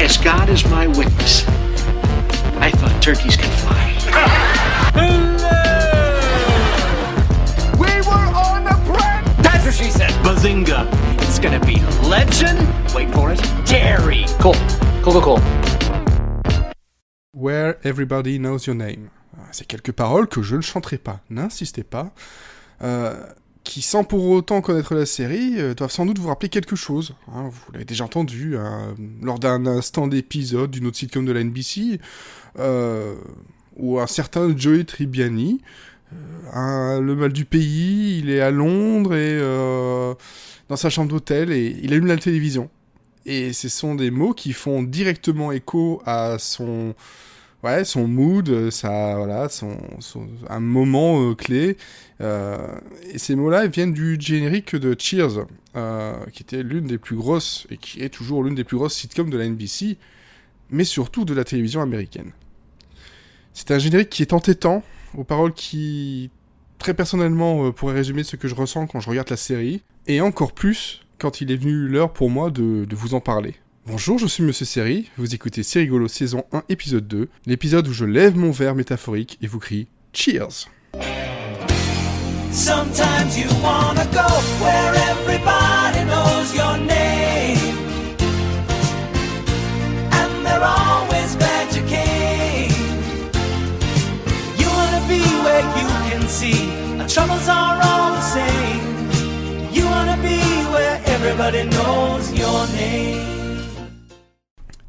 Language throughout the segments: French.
As God is my witness, I thought turkeys could fly. We were on a prank! That's what she said. Bazinga. It's gonna be legend. Wait for it. Dairy. Cool. Where Everybody Knows Your Name. C'est quelques paroles que je ne chanterai pas, n'insistez pas, qui sans pour autant connaître la série, doivent sans doute vous rappeler quelque chose. Hein, vous l'avez déjà entendu lors d'un instant d'épisode d'une autre sitcom de la NBC, où un certain Joey Tribbiani, le mal du pays, il est à Londres et dans sa chambre d'hôtel et il allume la télévision. Et ce sont des mots qui font directement écho à son mood, un moment clé. Et ces mots-là viennent du générique de Cheers, qui était l'une des plus grosses, et qui est toujours l'une des plus grosses sitcoms de la NBC, mais surtout de la télévision américaine. C'est un générique qui est entêtant, aux paroles qui, très personnellement, pourraient résumer ce que je ressens quand je regarde la série, et encore plus quand il est venu l'heure pour moi de vous en parler. Bonjour, je suis Monsieur Série, vous écoutez C'est rigolo saison 1 épisode 2, l'épisode où je lève mon verre métaphorique et vous crie Cheers. Sometimes you wanna go where everybody knows your name, and they're always glad you came. You wanna be where you can see our troubles are all the same. You wanna be where everybody knows your name.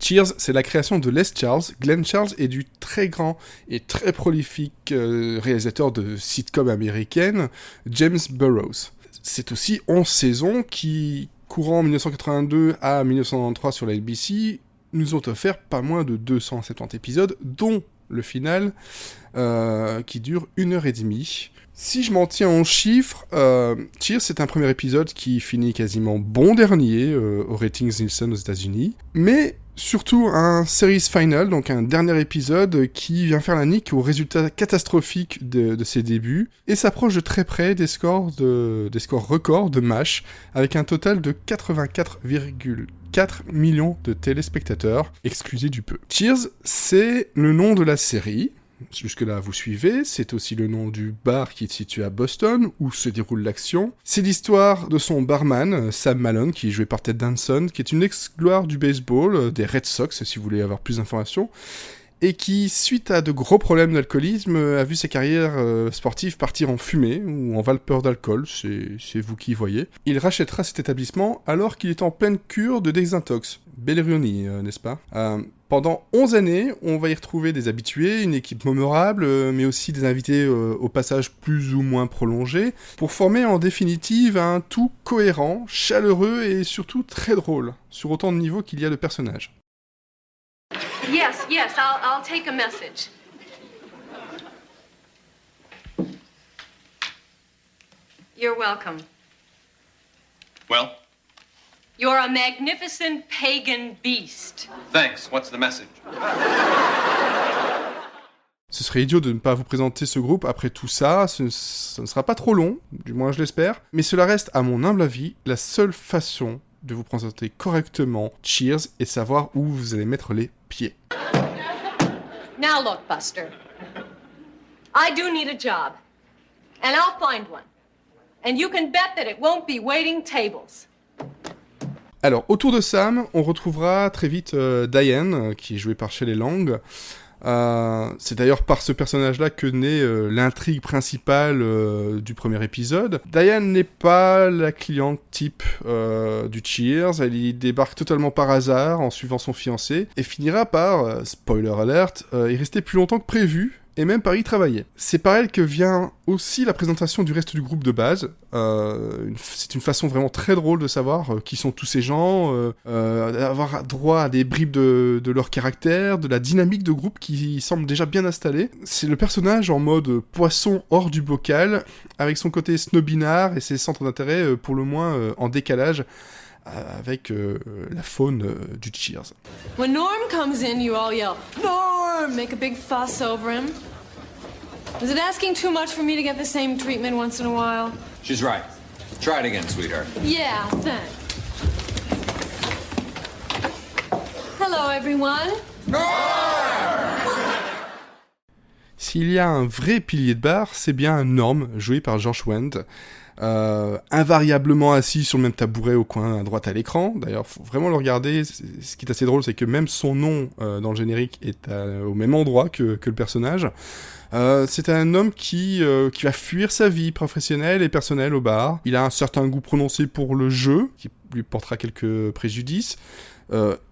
Cheers, c'est la création de Les Charles, Glenn Charles, et du très grand et très prolifique réalisateur de sitcoms américaines, James Burrows. C'est aussi 11 saisons qui, courant 1982 à 1993 sur la NBC, nous ont offert pas moins de 270 épisodes, dont le final, qui dure 1h30. Si je m'en tiens en chiffres, Cheers, c'est un premier épisode qui finit quasiment bon dernier au ratings Nielsen aux États-Unis, mais surtout un series final, donc un dernier épisode qui vient faire la nique aux résultats catastrophiques de ses débuts, et s'approche de très près des scores records de MASH, avec un total de 84,4 millions de téléspectateurs, exclusez du peu. Cheers, c'est le nom de la série. Jusque-là, vous suivez, c'est aussi le nom du bar qui est situé à Boston, où se déroule l'action. C'est l'histoire de son barman, Sam Malone, qui est joué par Ted Danson, qui est une ex-gloire du baseball, des Red Sox, si vous voulez avoir plus d'informations, et qui, suite à de gros problèmes d'alcoolisme, a vu sa carrière sportive partir en fumée, ou en vapeur d'alcool, c'est vous qui voyez. Il rachètera cet établissement alors qu'il est en pleine cure de désintox. Belle ironie, n'est-ce pas ? Pendant 11 années, on va y retrouver des habitués, une équipe mémorable, mais aussi des invités au passage plus ou moins prolongé, pour former en définitive un tout cohérent, chaleureux et surtout très drôle, sur autant de niveaux qu'il y a de personnages. Yes, I'll take a message. You're welcome. Well? You're a magnificent pagan beast. Thanks. What's the message? Ce serait idiot de ne pas vous présenter ce groupe. Après tout ça, ce ne sera pas trop long, du moins je l'espère. Mais cela reste, à mon humble avis, la seule façon de vous présenter correctement Cheers et savoir où vous allez mettre les pieds. Now look, Buster. I do need a job. And I'll find one. And you can bet that it won't be waiting tables. Alors, autour de Sam, on retrouvera très vite Diane, qui est jouée par Shelley Long. C'est d'ailleurs par ce personnage-là que naît l'intrigue principale du premier épisode. Diane n'est pas la cliente type du Cheers, elle y débarque totalement par hasard en suivant son fiancé, et finira par, spoiler alert, y rester plus longtemps que prévu, et même par y travailler. C'est par elle que vient aussi la présentation du reste du groupe de base. C'est une façon vraiment très drôle de savoir qui sont tous ces gens, d'avoir droit à des bribes de leur caractère, de la dynamique de groupe qui semble déjà bien installée. C'est le personnage en mode poisson hors du bocal, avec son côté snobinard et ses centres d'intérêt pour le moins en décalage avec la faune du Cheers. When Norm comes in, you all yell, "Norm!" Make a big fuss over him. Is it asking too much for me to get the same treatment once in a while? She's right. Try it again, sweetheart. Yeah, thanks. Hello, Hello, everyone. S'il y a un vrai pilier de bar, c'est bien Norm, joué par George Wendt, invariablement assis sur le même tabouret au coin à droite à l'écran. D'ailleurs, faut vraiment le regarder. Ce qui est assez drôle, c'est que même son nom dans le générique est au même endroit que le personnage. C'est un homme qui va fuir sa vie professionnelle et personnelle au bar. Il a un certain goût prononcé pour le jeu, qui lui portera quelques préjudices.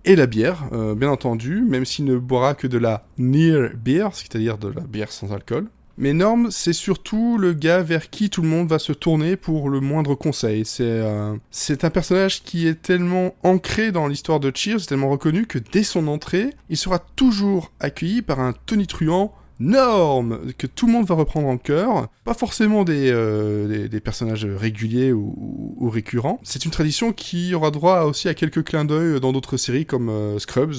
Et la bière, bien entendu, même s'il ne boira que de la near beer, c'est-à-dire de la bière sans alcool. Mais Norm, c'est surtout le gars vers qui tout le monde va se tourner pour le moindre conseil. C'est un personnage qui est tellement ancré dans l'histoire de Cheers, tellement reconnu que dès son entrée, il sera toujours accueilli par un tonitruant Norm, que tout le monde va reprendre en chœur. Pas forcément des personnages réguliers ou récurrents. C'est une tradition qui aura droit aussi à quelques clins d'œil dans d'autres séries comme Scrubs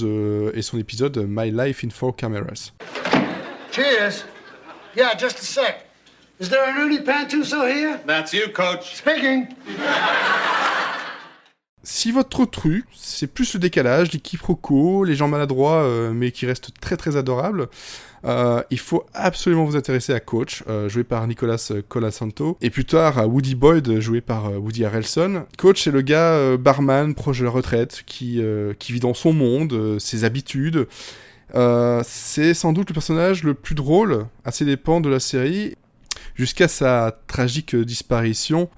et son épisode My Life in Four Cameras. Cheers. Yeah, just a sec. Is there an Uni Pantuso here? That's you, Coach. Speaking. Si votre truc, c'est plus le décalage, les quiproquos, les gens maladroits, mais qui restent très très adorables, il faut absolument vous intéresser à Coach, joué par Nicolas Colasanto, et plus tard à Woody Boyd, joué par Woody Harrelson. Coach, c'est le gars barman proche de la retraite, qui vit dans son monde, ses habitudes. C'est sans doute le personnage le plus drôle, à ses dépens de la série, jusqu'à sa tragique disparition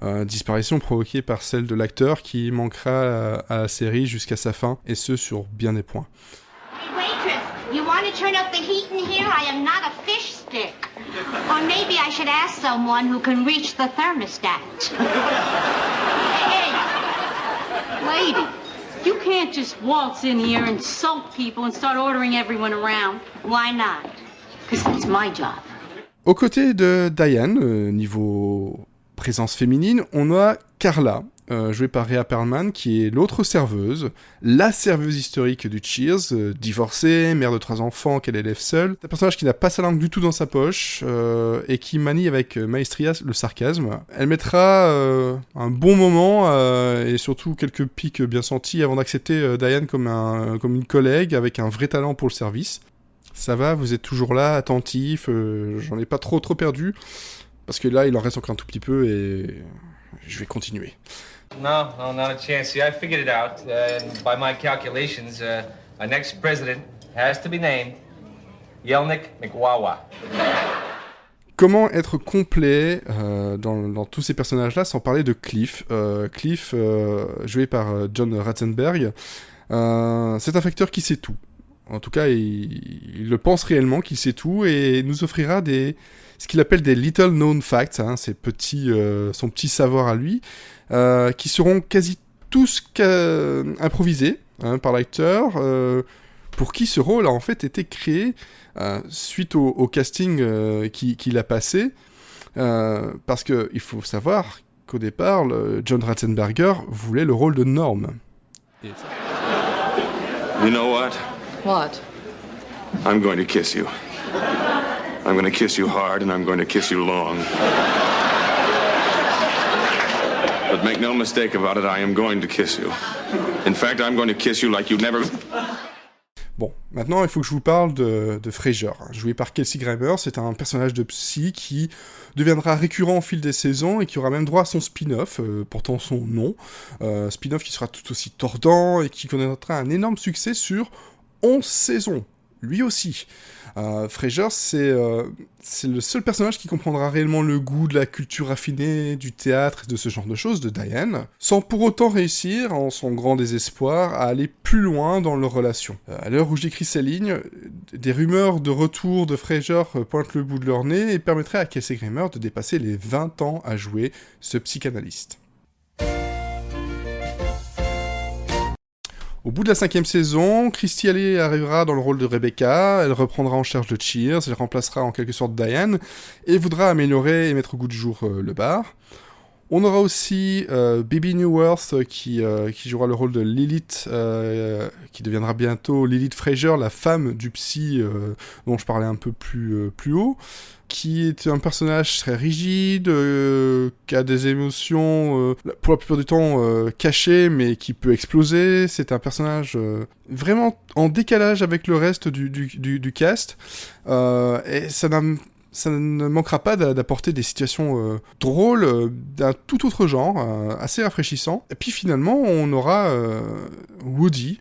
provoquée par celle de l'acteur qui manquera à la série jusqu'à sa fin, et ce sur bien des points. Hey, waitress, you want to turn up the heat in here? I am not a fish stick. Or maybe I should ask someone who can reach the thermostat. Hey, lady, you can't just waltz in here, insult people, and start ordering everyone around. Why not? Because that's my job. Aux côtés de Diane, niveau présence féminine, on a Carla, jouée par Rhea Perlman, qui est l'autre serveuse, la serveuse historique du Cheers, divorcée, mère de 3 enfants qu'elle élève seule. C'est un personnage qui n'a pas sa langue du tout dans sa poche, et qui manie avec maestria le sarcasme. Elle mettra un bon moment, et surtout quelques pics bien sentis, avant d'accepter Diane comme une collègue, avec un vrai talent pour le service. Ça va, vous êtes toujours là, attentif, j'en ai pas trop perdu, parce que là, il en reste encore un tout petit peu, et je vais continuer. No, not a chance. See, I figured it out. And by my calculations, our next president has to be named Yelnik McWawa. Comment être complet dans tous ces personnages-là, sans parler de Cliff. Cliff, joué par John Ratzenberg, c'est un facteur qui sait tout. En tout cas, il le pense réellement qu'il sait tout, et nous offrira ce qu'il appelle des little known facts, hein, son petit savoir à lui, qui seront quasi tous improvisés par l'acteur, pour qui ce rôle a en fait été créé suite au casting qu'il a passé, parce qu'il faut savoir qu'au départ, John Ratzenberger voulait le rôle de Norm. You know what? What? I'm going to kiss you. I'm going to kiss you hard and I'm going to kiss you long. But make no mistake about it, I am going to kiss you. In fact, I'm going to kiss you like you've never... Bon, maintenant il faut que je vous parle de Frasier, joué par Kelsey Grammer. C'est un personnage de psy qui deviendra récurrent au fil des saisons et qui aura même droit à son spin-off, portant son nom. Spin-off qui sera tout aussi tordant et qui connaîtra un énorme succès sur 11 saisons, lui aussi. Frasier, c'est le seul personnage qui comprendra réellement le goût de la culture raffinée, du théâtre et de ce genre de choses de Diane, sans pour autant réussir, en son grand désespoir, à aller plus loin dans leur relation. À l'heure où j'écris ces lignes, des rumeurs de retour de Frasier pointent le bout de leur nez et permettraient à Kelsey Grammer de dépasser les 20 ans à jouer ce psychanalyste. Au bout de la 5e saison, Kirstie Alley arrivera dans le rôle de Rebecca, elle reprendra en charge le Cheers, elle remplacera en quelque sorte Diane, et voudra améliorer et mettre au goût du jour le bar. On aura aussi Bebe Neuwirth qui jouera le rôle de Lilith, qui deviendra bientôt Lilith Fraser, la femme du psy dont je parlais un peu plus haut, qui est un personnage très rigide, qui a des émotions, pour la plupart du temps cachées, mais qui peut exploser. C'est un personnage vraiment en décalage avec le reste du cast, et ça ne manquera pas d'apporter des situations drôles d'un tout autre genre, assez rafraîchissant. Et puis finalement, on aura Woody,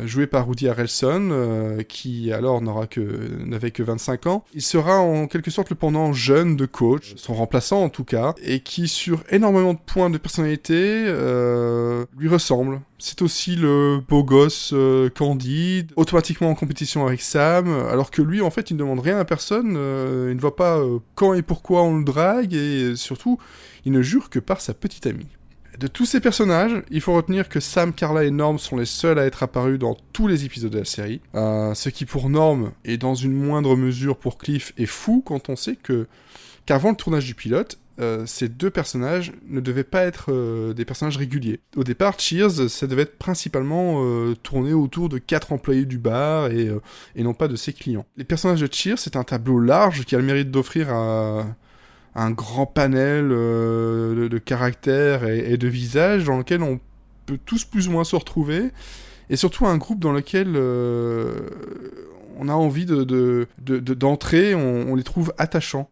joué par Woody Harrelson, qui alors n'avait que 25 ans. Il sera en quelque sorte le pendant jeune de Coach, son remplaçant en tout cas, et qui sur énormément de points de personnalité lui ressemble. C'est aussi le beau gosse candide, automatiquement en compétition avec Sam, alors que lui, en fait, il ne demande rien à personne, il ne voit pas quand et pourquoi on le drague, et surtout, il ne jure que par sa petite amie. De tous ces personnages, il faut retenir que Sam, Carla et Norm sont les seuls à être apparus dans tous les épisodes de la série, ce qui pour Norm, et dans une moindre mesure pour Cliff, est fou quand on sait qu'avant le tournage du pilote, ces deux personnages ne devaient pas être des personnages réguliers. Au départ, Cheers, ça devait être principalement tourné autour de 4 employés du bar et non pas de ses clients. Les personnages de Cheers, c'est un tableau large qui a le mérite d'offrir un grand panel de caractères et de visages dans lequel on peut tous plus ou moins se retrouver, et surtout un groupe dans lequel on a envie d'entrer, on les trouve attachants.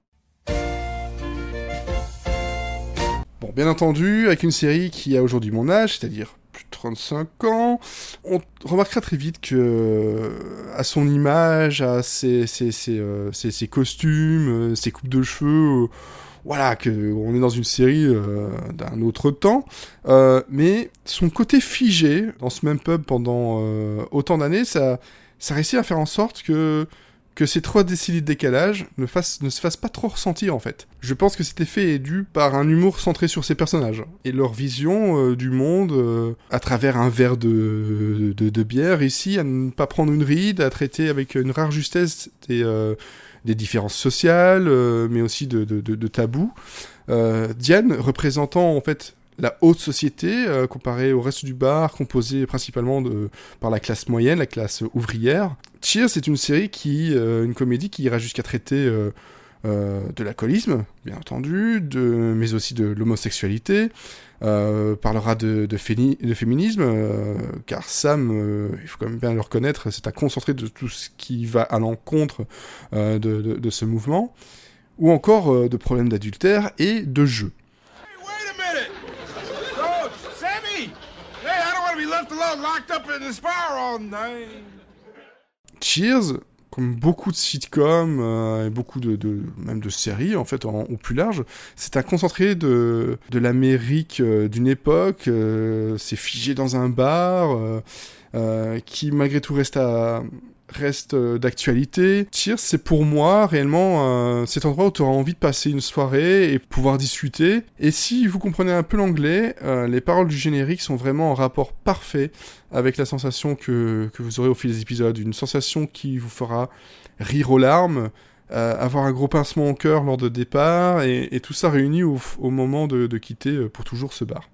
Bon, bien entendu, avec une série qui a aujourd'hui mon âge, c'est-à-dire plus de 35 ans, on remarquera très vite que, à son image, à ses costumes, ses coupes de cheveux, voilà, qu'on est dans une série d'un autre temps, mais son côté figé dans ce même pub pendant autant d'années, ça réussit à faire en sorte que ces 3 décennies de décalage ne se fassent pas trop ressentir en fait. Je pense que cet effet est dû par un humour centré sur ces personnages et leur vision du monde à travers un verre de bière ici, à ne pas prendre une ride, à traiter avec une rare justesse des différences sociales, mais aussi de tabous. Diane représentant en fait la haute société, comparée au reste du bar, composé principalement par la classe moyenne, la classe ouvrière. Cheers, c'est une série une comédie qui ira jusqu'à traiter de l'alcoolisme, bien entendu, mais aussi de l'homosexualité, parlera de féminisme, car Sam, il faut quand même bien le reconnaître, c'est un concentré de tout ce qui va à l'encontre de ce mouvement, ou encore de problèmes d'adultère et de jeu. Cheers, comme beaucoup de sitcoms et beaucoup même de séries en fait au plus large, c'est un concentré de l'Amérique d'une époque, c'est figé dans un bar qui malgré tout reste d'actualité. Cheers, c'est pour moi réellement cet endroit où tu auras envie de passer une soirée et pouvoir discuter. Et si vous comprenez un peu l'anglais, les paroles du générique sont vraiment en rapport parfait avec la sensation que vous aurez au fil des épisodes. Une sensation qui vous fera rire aux larmes, avoir un gros pincement au cœur lors de départ, et tout ça réuni au moment de quitter pour toujours ce bar.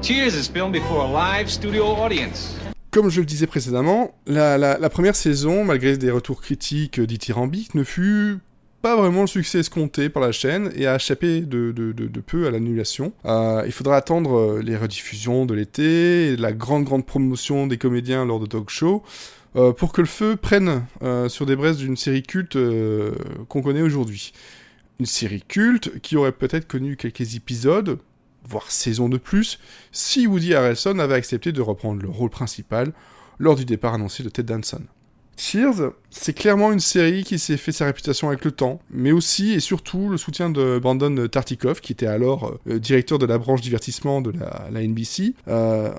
Cheers is filmed before a live studio audience. Comme je le disais précédemment, la première saison, malgré des retours critiques dithyrambiques, ne fut pas vraiment le succès escompté par la chaîne et a échappé de peu à l'annulation. Il faudra attendre les rediffusions de l'été et la grande promotion des comédiens lors de talk shows pour que le feu prenne sur des braises d'une série culte qu'on connaît aujourd'hui. Une série culte qui aurait peut-être connu quelques épisodes, voire saison de plus, si Woody Harrelson avait accepté de reprendre le rôle principal lors du départ annoncé de Ted Danson. Cheers, c'est clairement une série qui s'est fait sa réputation avec le temps, mais aussi et surtout le soutien de Brandon Tartikoff, qui était alors directeur de la branche divertissement de la NBC.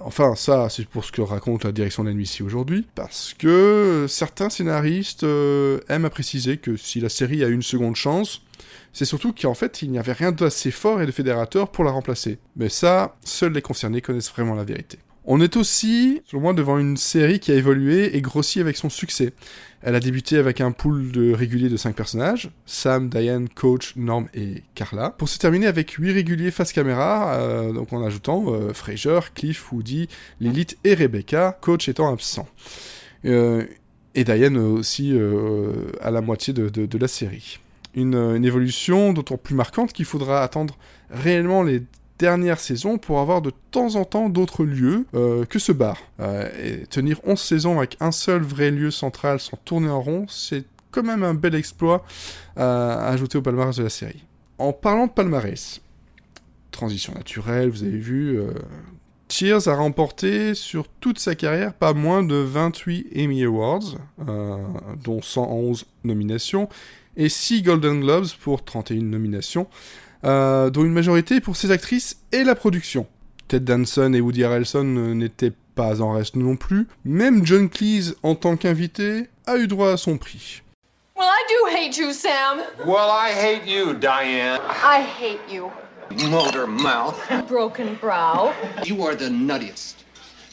Enfin, ça, c'est pour ce que raconte la direction de la NBC aujourd'hui, parce que certains scénaristes aiment à préciser que si la série a une seconde chance, c'est surtout qu'en fait, il n'y avait rien d'assez fort et de fédérateur pour la remplacer. Mais ça, seuls les concernés connaissent vraiment la vérité. On est aussi, selon moi, devant une série qui a évolué et grossi avec son succès. Elle a débuté avec un pool de réguliers de 5 personnages, Sam, Diane, Coach, Norm et Carla, pour se terminer avec 8 réguliers face caméra, donc en ajoutant Frasier, Cliff, Woody, Lilith et Rebecca, Coach étant absent. Et Diane aussi à la moitié de la série. Une évolution d'autant plus marquante qu'il faudra attendre réellement les dernières saisons pour avoir de temps en temps d'autres lieux que ce bar. Et tenir 11 saisons avec un seul vrai lieu central sans tourner en rond, c'est quand même un bel exploit à ajouter au palmarès de la série. En parlant de palmarès, transition naturelle, vous avez vu, Cheers a remporté sur toute sa carrière pas moins de 28 Emmy Awards, dont 111 nominations, et 6 Golden Globes pour 31 nominations, dont une majorité pour ses actrices et la production. Ted Danson et Woody Harrelson n'étaient pas en reste non plus. Même John Cleese, en tant qu'invité, a eu droit à son prix. Well, I do hate you, Sam. Well, I hate you, Diane. I hate you. Motor mouth. Broken brow. You are the nuttiest,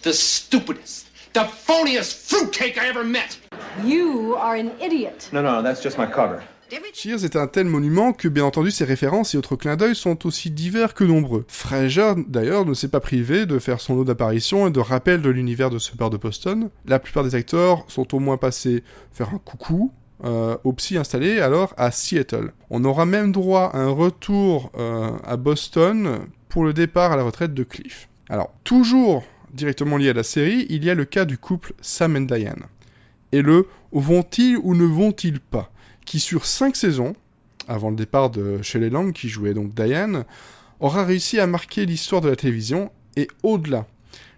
the stupidest, the phoniest fruitcake I ever met. You are an idiot. No, that's just my cover. Cheers est un tel monument que, bien entendu, ses références et autres clins d'œil sont aussi divers que nombreux. Frasier, d'ailleurs, ne s'est pas privé de faire son lot d'apparitions et de rappels de l'univers de ce bar de Boston. La plupart des acteurs sont au moins passés faire un coucou au psy installé alors à Seattle. On aura même droit à un retour à Boston pour le départ à la retraite de Cliff. Alors, toujours directement lié à la série, il y a le cas du couple Sam et Diane. Et le « vont-ils ou ne vont-ils pas ?» qui sur 5 saisons, avant le départ de Shelley Long, qui jouait donc Diane, aura réussi à marquer l'histoire de la télévision, et au-delà.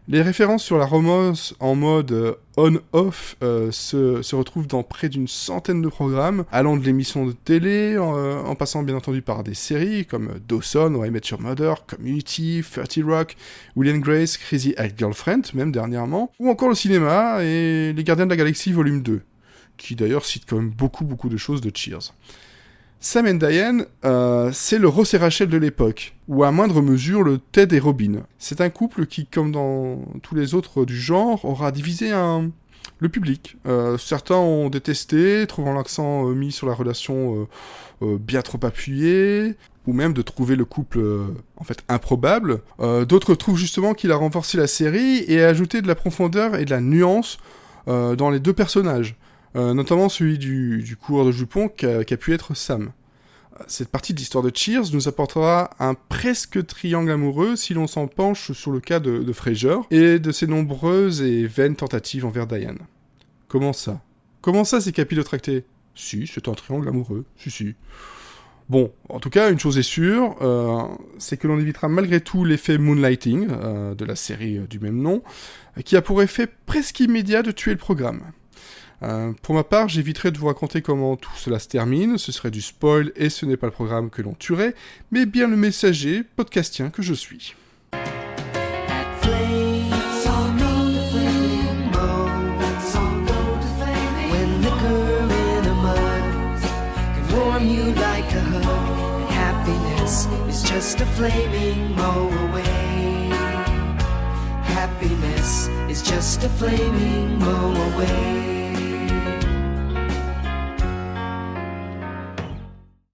Les références sur la romance en mode on-off se retrouvent dans près d'une centaine de programmes, allant de l'émission de télé, en passant bien entendu par des séries comme Dawson, How I Met Your Mother, Community, 30 Rock, Will and Grace, Crazy Ex-Girlfriend, même dernièrement, ou encore le cinéma et Les Gardiens de la Galaxie Volume 2. Qui d'ailleurs cite quand même beaucoup de choses de Cheers. Sam et Diane, c'est le Ross et Rachel de l'époque, ou à moindre mesure le Ted et Robin. C'est un couple qui, comme dans tous les autres du genre, aura divisé le public. Certains ont détesté, trouvant l'accent mis sur la relation bien trop appuyé, ou même de trouver le couple en fait improbable. D'autres trouvent justement qu'il a renforcé la série et a ajouté de la profondeur et de la nuance dans les deux personnages. Notamment celui du coureur de jupons qu'a pu être Sam. Cette partie de l'histoire de Cheers nous apportera un presque triangle amoureux si l'on s'en penche sur le cas de Frasier et de ses nombreuses et vaines tentatives envers Diane. Comment ça c'est capillotracté ? Si, c'est un triangle amoureux, si. Bon, en tout cas, une chose est sûre, c'est que l'on évitera malgré tout l'effet moonlighting de la série du même nom, qui a pour effet presque immédiat de tuer le programme. Pour ma part, j'éviterai de vous raconter comment tout cela se termine, ce serait du spoil et ce n'est pas le programme que l'on tuerait, mais bien le messager podcastien que je suis.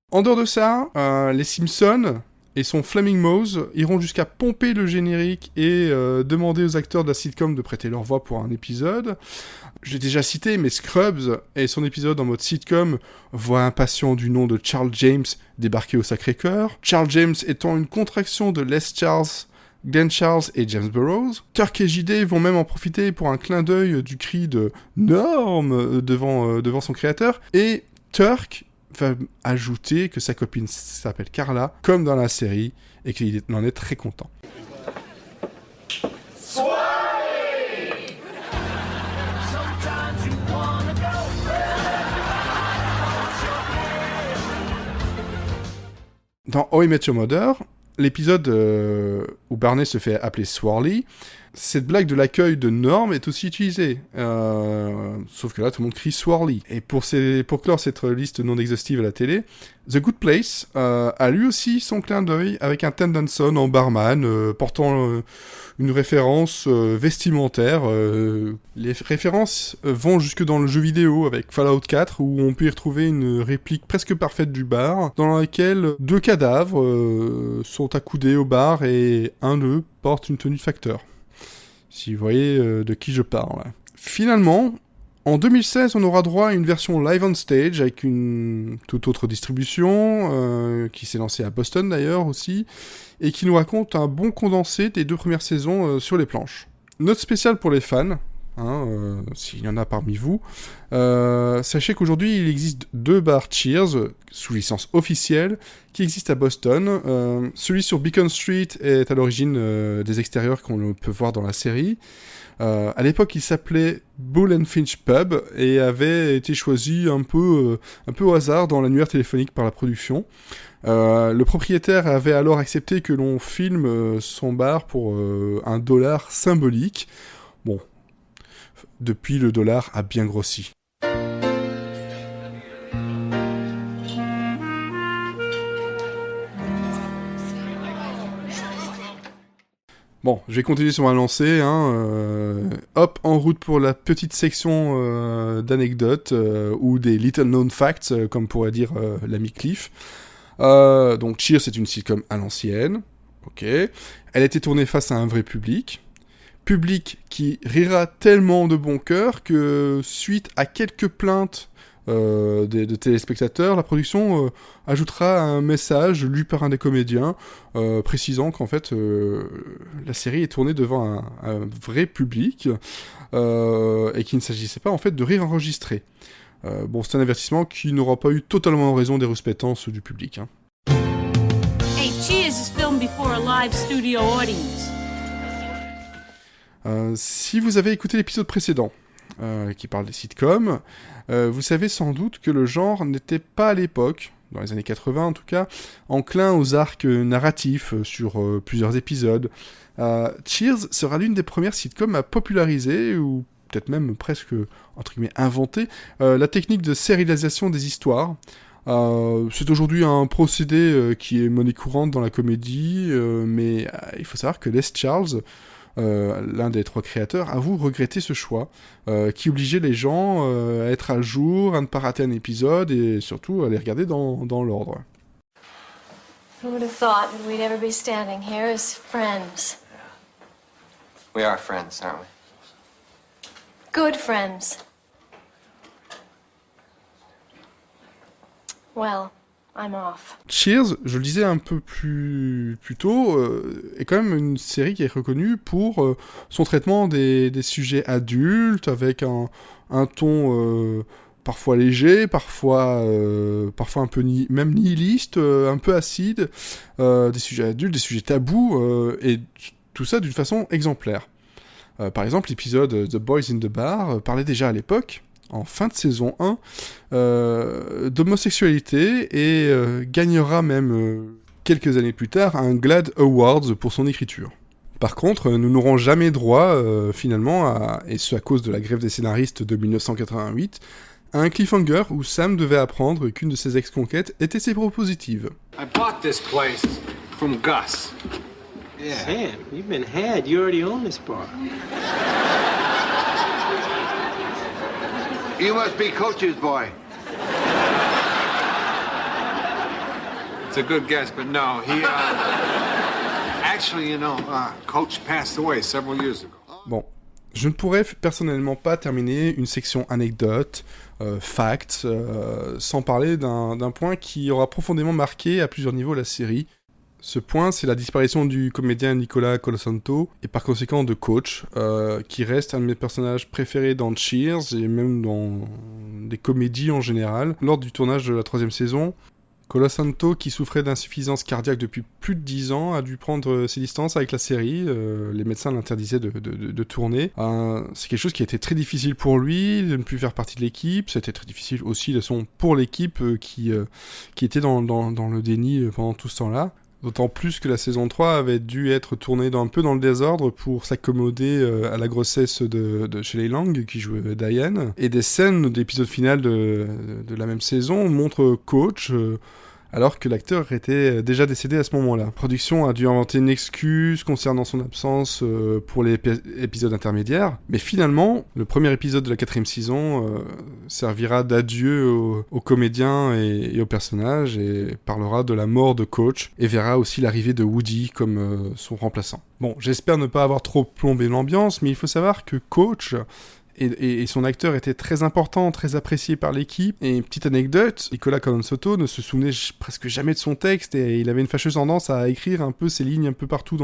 En dehors de ça, les Simpsons et son Flaming Mouse iront jusqu'à pomper le générique et demander aux acteurs de la sitcom de prêter leur voix pour un épisode. J'ai déjà cité, mais Scrubs et son épisode en mode sitcom voit un patient du nom de Charles James débarquer au Sacré-Cœur. Charles James étant une contraction de Les Charles, Glenn Charles et James Burrows. Turk et JD vont même en profiter pour un clin d'œil du cri de « Norm » devant son créateur. Et Turk va ajouter que sa copine s'appelle Carla, comme dans la série, et qu'il en est très content. Dans How I Met Your Mother, l'épisode où Barney se fait appeler Swarley, Cette blague de l'accueil de Norm est aussi utilisée, sauf que là tout le monde crie Swirly. Et pour clore cette liste non exhaustive à la télé, The Good Place a lui aussi son clin d'œil avec un Ted Danson en barman portant une référence vestimentaire. Les références vont jusque dans le jeu vidéo avec Fallout 4 où on peut y retrouver une réplique presque parfaite du bar dans laquelle 2 cadavres sont accoudés au bar et un d'eux porte une tenue de facteur. Si vous voyez de qui je parle. Finalement, en 2016, on aura droit à une version live on stage avec une toute autre distribution, qui s'est lancée à Boston d'ailleurs aussi, et qui nous raconte un bon condensé des 2 premières saisons sur les planches. Note spéciale pour les fans, s'il y en a parmi vous, sachez qu'aujourd'hui il existe 2 bars Cheers, sous licence officielle, qui existent à Boston. Celui sur Beacon Street est à l'origine des extérieurs qu'on peut voir dans la série. À l'époque, il s'appelait Bull and Finch Pub et avait été choisi un peu au hasard dans l'annuaire téléphonique par la production. Le propriétaire avait alors accepté que l'on filme son bar pour $1 symbolique. Bon, depuis le dollar a bien grossi. Bon, je vais continuer sur ma lancée, hop, en route pour la petite section d'anecdotes, ou des little known facts, comme pourrait dire l'ami Cliff. Donc Cheers, c'est une sitcom à l'ancienne, ok. Elle a été tournée face à un vrai public qui rira tellement de bon cœur que, suite à quelques plaintes de téléspectateurs, la production ajoutera un message lu par un des comédiens précisant qu'en fait la série est tournée devant un vrai public et qu'il ne s'agissait pas en fait de rire enregistré. Bon, c'est un avertissement qui n'aura pas eu totalement raison des respectances du public. Hey, Cheers is filmed before a live studio audience. Si vous avez écouté l'épisode précédent, qui parle des sitcoms, vous savez sans doute que le genre n'était pas à l'époque, dans les années 80 en tout cas, enclin aux arcs narratifs sur plusieurs épisodes. Cheers sera l'une des premières sitcoms à populariser, ou peut-être même presque, entre guillemets, inventer, la technique de sérialisation des histoires. C'est aujourd'hui un procédé qui est monnaie courante dans la comédie, mais il faut savoir que Les Charles, l'un des 3 créateurs, avoue regretter ce choix, qui obligeait les gens à être à jour, à ne pas rater un épisode, et surtout à les regarder dans l'ordre. Who would have thought that we'd ever be standing here as friends? We are friends, aren't we? Good friends. Well, I'm off. Cheers, je le disais un peu plus tôt, est quand même une série qui est reconnue pour son traitement des sujets adultes, avec un ton parfois léger, parfois un peu même nihiliste, un peu acide, des sujets adultes, des sujets tabous, et tout ça d'une façon exemplaire. Par exemple, l'épisode The Boys in the Bar parlait déjà à l'époque, en fin de saison 1, d'homosexualité et gagnera même quelques années plus tard un GLAAD Awards pour son écriture. Par contre, nous n'aurons jamais droit, finalement, et ce à cause de la grève des scénaristes de 1988, à un cliffhanger où Sam devait apprendre qu'une de ses ex-conquêtes était séropositive. I bought this place from Gus. Yeah. Sam, you've been had. You already own this bar. You must be Coach's boy. It's a good guess, but no, he, actually, Coach passed away several years ago. Bon, je ne pourrais personnellement pas terminer une section anecdotes, facts, sans parler d'un point qui aura profondément marqué à plusieurs niveaux la série. Ce point, c'est la disparition du comédien Nicolas Colasanto, et par conséquent de Coach, qui reste un de mes personnages préférés dans Cheers, et même dans des comédies en général. Lors du tournage de la 3e saison, Colasanto, qui souffrait d'insuffisance cardiaque depuis plus de 10 ans, a dû prendre ses distances avec la série. Les médecins l'interdisaient de tourner. C'est quelque chose qui a été très difficile pour lui, de ne plus faire partie de l'équipe. C'était très difficile aussi, de toute façon, pour l'équipe qui était dans le déni pendant tout ce temps-là. D'autant plus que la saison 3 avait dû être tournée un peu dans le désordre pour s'accommoder à la grossesse de Shelley Lang, qui jouait Diane. Et des scènes de l'épisode final de la même saison montrent Coach... alors que l'acteur était déjà décédé à ce moment-là. La production a dû inventer une excuse concernant son absence pour les épisodes intermédiaires, mais finalement, le premier épisode de la 4e saison servira d'adieu aux comédiens et aux personnages, et parlera de la mort de Coach, et verra aussi l'arrivée de Woody comme son remplaçant. Bon, j'espère ne pas avoir trop plombé l'ambiance, mais il faut savoir que Coach... Et son acteur était très important, très apprécié par l'équipe. Et une petite anecdote, Nicolas Colonsotto ne se souvenait presque jamais de son texte et il avait une fâcheuse tendance à écrire un peu ses lignes un peu partout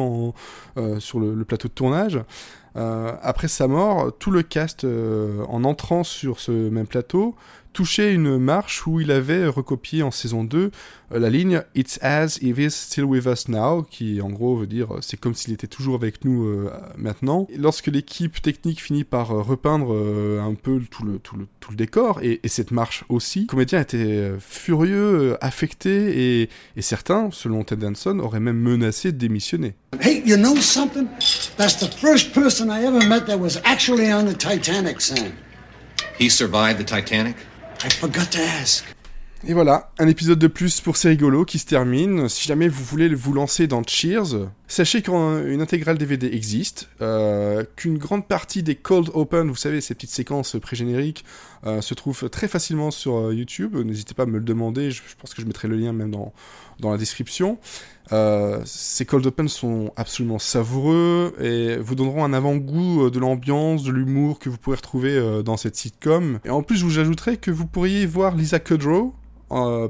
sur le plateau de tournage. Après sa mort, tout le cast, en entrant sur ce même plateau, touchait une marche où il avait recopié en saison 2 la ligne « It's as if he's still with us now », qui en gros veut dire « c'est comme s'il était toujours avec nous maintenant ». Et lorsque l'équipe technique finit par repeindre un peu tout le décor, et cette marche aussi, le comédien était furieux, affecté, et certains, selon Ted Danson, auraient même menacé de démissionner. Hey, you know something? That's the first person I ever met that was actually on the Titanic, Sam. He survived the Titanic? I forgot to ask. Et voilà, un épisode de plus pour C'est rigolo qui se termine. Si jamais vous voulez vous lancer dans Cheers, sachez qu'une intégrale DVD existe, qu'une grande partie des cold open, vous savez, ces petites séquences pré-génériques, se trouvent très facilement sur YouTube. N'hésitez pas à me le demander, je pense que je mettrai le lien même dans la description. Ces cold open sont absolument savoureux et vous donneront un avant-goût de l'ambiance, de l'humour que vous pourrez retrouver dans cette sitcom. Et en plus, je vous ajouterai que vous pourriez voir Lisa Kudrow,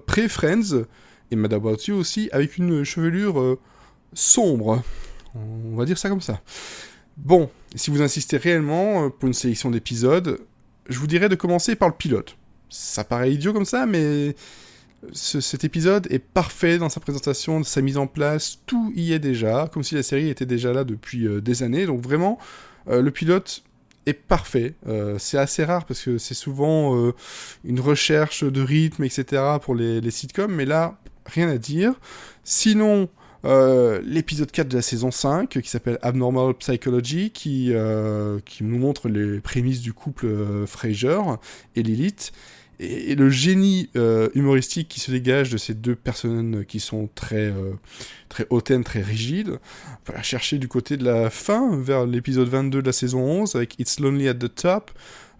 pré-Friends, et Mad About You aussi, avec une chevelure sombre. On va dire ça comme ça. Bon, si vous insistez réellement pour une sélection d'épisodes, je vous dirais de commencer par le pilote. Ça paraît idiot comme ça, mais cet épisode est parfait dans sa présentation, sa mise en place, tout y est déjà, comme si la série était déjà là depuis des années. Donc vraiment, le pilote est parfait. C'est assez rare parce que c'est souvent une recherche de rythme, etc. pour les sitcoms, mais là, rien à dire. Sinon, l'épisode 4 de la saison 5, qui s'appelle Abnormal Psychology, qui nous montre les prémices du couple Frasier et Lilith, et le génie humoristique qui se dégage de ces deux personnes qui sont très hautaines, très rigides. On peut la chercher du côté de la fin, vers l'épisode 22 de la saison 11, avec It's Lonely at the Top,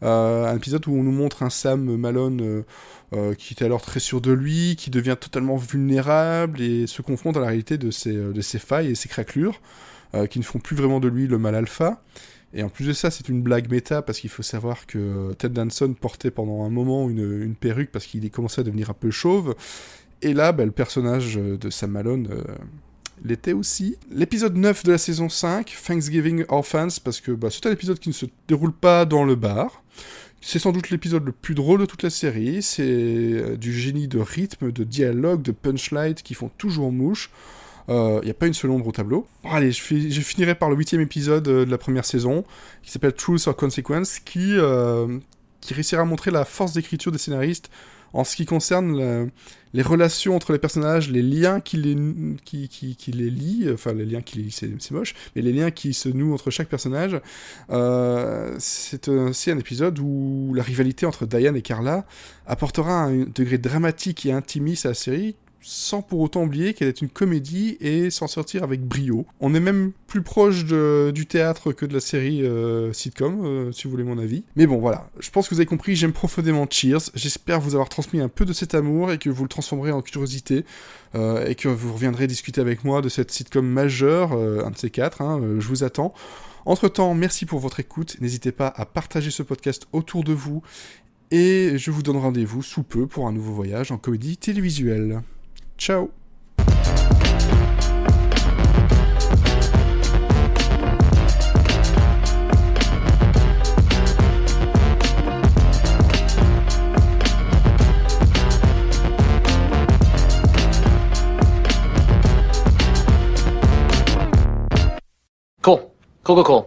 un épisode où on nous montre un Sam Malone qui était alors très sûr de lui, qui devient totalement vulnérable et se confronte à la réalité de ses failles et ses craquelures, qui ne font plus vraiment de lui le mal alpha. Et en plus de ça, c'est une blague méta, parce qu'il faut savoir que Ted Danson portait pendant un moment une perruque, parce qu'il commençait à devenir un peu chauve. Et là, le personnage de Sam Malone l'était aussi. L'épisode 9 de la saison 5, Thanksgiving Orphans, parce que c'est un épisode qui ne se déroule pas dans le bar. C'est sans doute l'épisode le plus drôle de toute la série. C'est du génie de rythme, de dialogue, de punchline qui font toujours mouche. Il n'y a pas une seule ombre au tableau. Bon, allez, je finirai par le 8e épisode de la première saison, qui s'appelle Truth or Consequence, qui réussira à montrer la force d'écriture des scénaristes en ce qui concerne les relations entre les personnages, les liens qui les lient, enfin les liens qui les lient, c'est moche, mais les liens qui se nouent entre chaque personnage. C'est aussi un épisode où la rivalité entre Diane et Carla apportera un degré dramatique et intimiste à la série, sans pour autant oublier qu'elle est une comédie et s'en sortir avec brio. On est même plus proche du théâtre que de la série sitcom, si vous voulez mon avis. Mais bon, voilà, je pense que vous avez compris, j'aime profondément Cheers, j'espère vous avoir transmis un peu de cet amour et que vous le transformerez en curiosité, et que vous reviendrez discuter avec moi de cette sitcom majeure, un de ces quatre, je vous attends. Entre-temps, merci pour votre écoute, n'hésitez pas à partager ce podcast autour de vous, et je vous donne rendez-vous sous peu pour un nouveau voyage en comédie télévisuelle. Ciao. Cool. Cool.